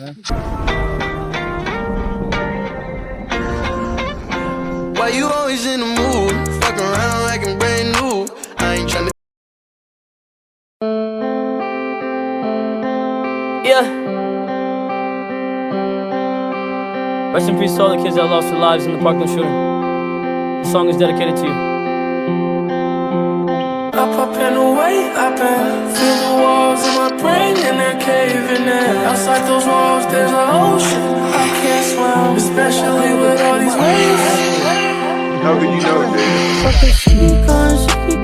Why you always in the mood? Fuck around like I'm brand new. I ain't tryna. Yeah. Rest in peace to all the kids that lost their lives in the Parkland shooting. The song is dedicated to you. Up and away, up and feel the walls of my brain and they're caving in. Outside those walls, there's an ocean. I can't swim, especially with all these waves. How could you know, dude? Fucking she keep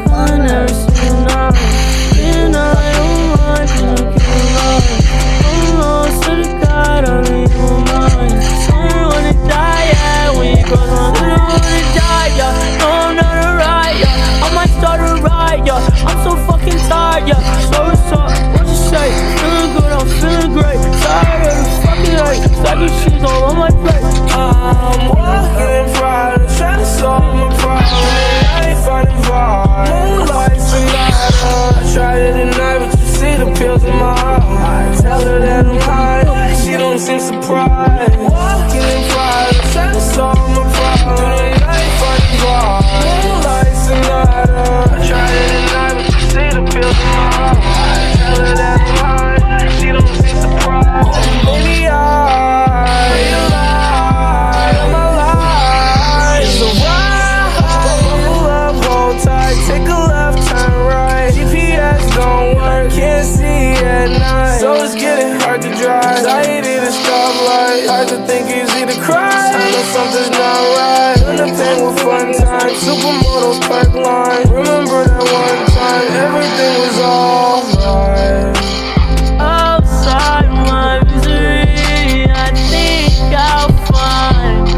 calling every single night. And I don't mind to get lost. Oh Lord, to the God, I really don't mind. Don't wanna die, yeah. When you go on, I don't wanna die, yeah. No, I'm not a riot, yeah. I might start a riot, yeah. I'm so fucking tired, yeah. So it's up, what you say? Feeling good, I'm feeling great. Tired of the fucking hate. Stacking cheese all on my plate. I'm walking in pride, trying to solve my problem. I ain't finding vibe. Moonlight's a night. I tried it at night, but you see the pills in my eyes. Tell her that I'm high, she don't seem surprised. Walking in pride, trying to solve my problem. I ain't finding vibe. Moonlight's a night. I tried it at night, but you see the pills in my eyes. Tell her that I'm high, she don't seem surprised. Baby, take a left, turn right. GPS don't work, can't see at night. So it's getting hard to drive. Anxiety to stoplight. Hard to think, easy to cry. I know something's not right. In the pain with fun times. Supermodels, perk line. Remember that one time everything was alright. Outside my misery, I think I'll find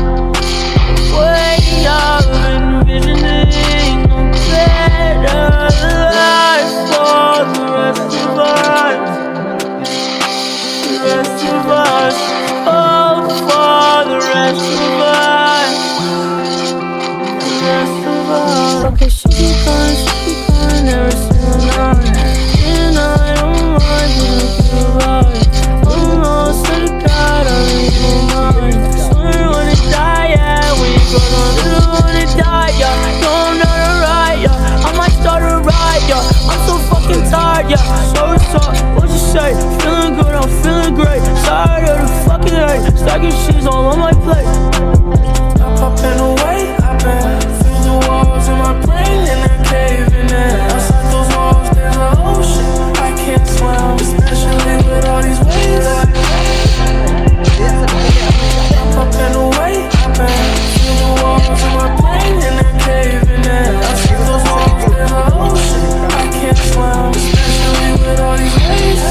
a way of envisioning a better life for the rest of us. The rest of us. Oh, for the rest of us. The rest of us. Okay, she keep calling every single night. And I don't mind to get right. Oh no, to the God, I really don't mind. Don't wanna die, yeah. When you go on, I don't wanna die, yeah. No, I'm not a riot, yeah. I might start a riot, yeah. I'm so fucking tired, yeah. So it's up, what you say? Feeling good, I'm feeling great. Tired of the fucking hate. Stacking cheese all on my plate. Up and away, I've been. Feel the walls in my brain and they're caving in. Outside those walls, there's an ocean. I can't swim, especially with all these waves. Up and away, I've been. Feel the walls in my brain and they're caving in. Outside those walls, there's an ocean. I can't swim, especially with all these waves.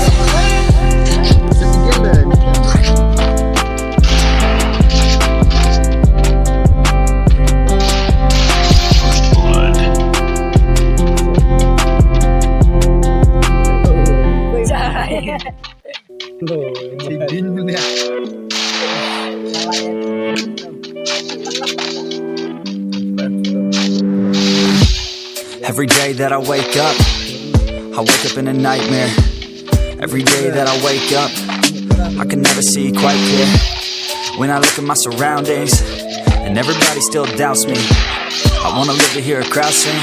Every day that I wake up in a nightmare. Every day that I wake up, I can never see quite clear. When I look at my surroundings, and everybody still doubts me, I wanna live to hear a crowd sing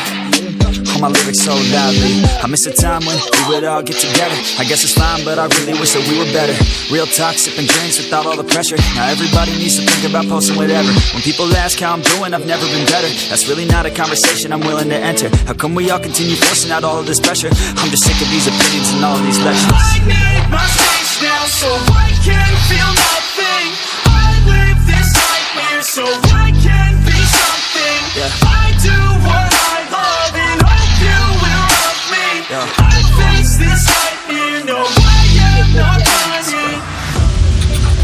all my lyrics so loudly. I miss a time when we would all get together. I guess it's fine, but I really wish that we were better. Real talk, sipping drinks without all the pressure. Now everybody needs to think about posting whatever. When people ask how I'm doing, I've never been better. That's really not a conversation I'm willing to enter. How come we all continue forcing out all of this pressure? I'm just sick of these opinions and all of these lectures. I need my space now, so I can feel nothing. I live this nightmare, so I can be something. I do what I love and hope you will love me. I face this nightmare, no, I am not running.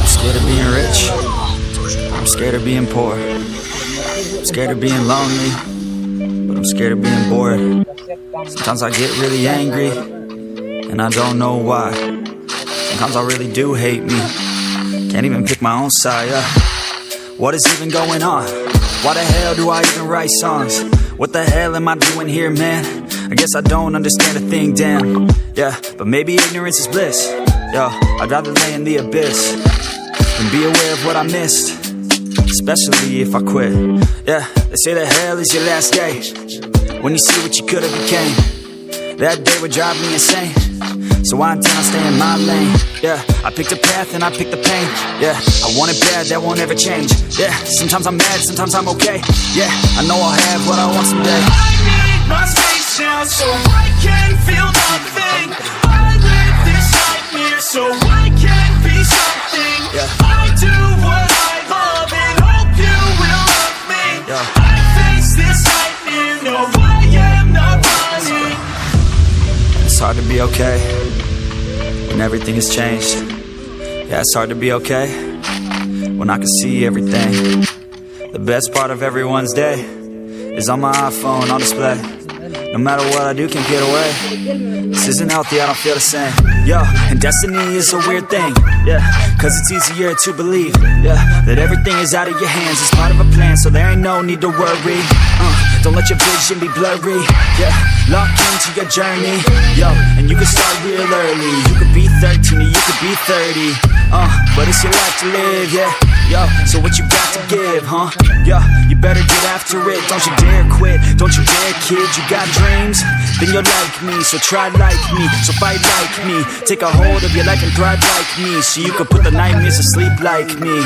I'm scared of being rich. I'm scared of being poor. I'm scared of being lonely, but I'm scared of being bored. Sometimes I get really angry, and I don't know why. Sometimes I really do hate me. Can't even pick my own side, yeah. What is even going on? Why the hell do I even write songs? What the hell am I doing here, man? I guess I don't understand a thing, damn. Yeah, but maybe ignorance is bliss. Yo, I'd rather lay in the abyss and be aware of what I missed, especially if I quit. Yeah, they say that hell is your last day, when you see what you could have became. That day would drive me insane, so I intend on staying in my lane. Yeah, I picked a path and I picked the pain. Yeah, I want it bad, that won't ever change. Yeah, sometimes I'm mad, sometimes I'm okay. Yeah, I know I'll have what I want someday. I need my space now so I can feel nothing. I live this nightmare so I can be something. I do what I love and hope you will love me. I face this nightmare, no I am not running. It's hard to be okay when everything has changed. Yeah, it's hard to be okay when I can see everything. The best part of everyone's day is on my iPhone on display. No matter what I do, can't get away. This isn't healthy, I don't feel the same. Yo, and destiny is a weird thing. Yeah, cause it's easier to believe, yeah, that everything is out of your hands. It's part of a plan, so there ain't no need to worry. Don't let your vision be blurry. Yeah, lock into your journey. Yo, and you can start real early. You could be 13 or you could be 30. But it's your life to live, yeah. Yo, so what you got to give, huh? Yo, you better get after it. Don't you dare quit, don't you dare kid. You got dreams, then you're like me. So try like me, so fight like me. Take a hold of your life and thrive like me, so you can put the nightmares to sleep like me.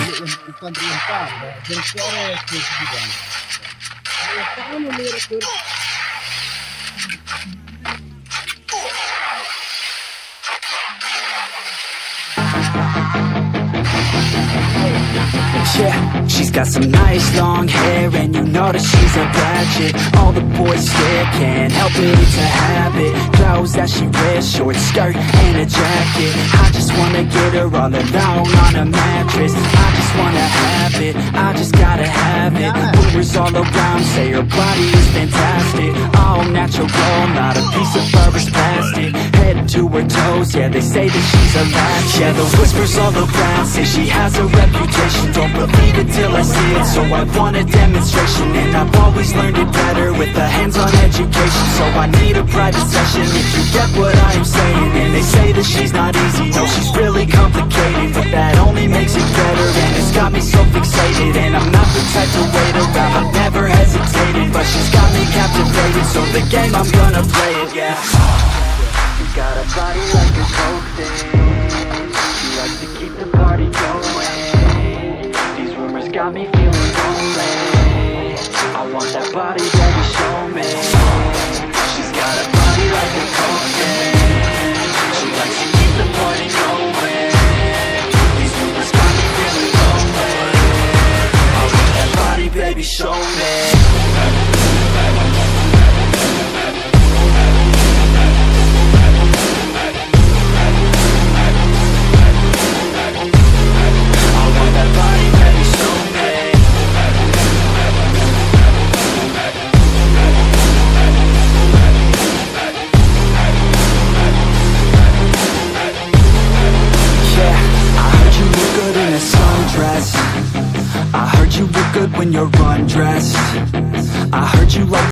Yeah, she's got some nice long hair, and you know that she's a bad chick. All the boys stare, can't help it, it's a habit. Clothes that she wears, short skirt and a jacket. I just wanna get her all alone on a mattress. I just wanna have it, I just gotta have it. Rumors all around say her body is fantastic. All natural gold, not a piece of fur is plastic. Head to her toes, yeah, they say that she's a latch. Yeah, the whispers all around say she has a reputation. Don't believe it till I see it, so I want a demonstration. And I've always learned it better with a hands-on education. So I need a private session if you get what I am saying. And they say that she's not easy, no, she's really complicated, but that only makes it better. And it's got me so fixated, and I'm not the type to wait around. I've never hesitated, but she's got me captivated. So the game, I'm gonna play it, yeah. You got a body like a coke thing. She likes to keep the party going. These rumors got me feeling lonely. I want that body, baby, show me. She's got a body like a coke thing. She likes to keep the party going. These rumors got me feeling lonely. I want that body, baby, show me. I heard you look good when you're undressed. I heard you like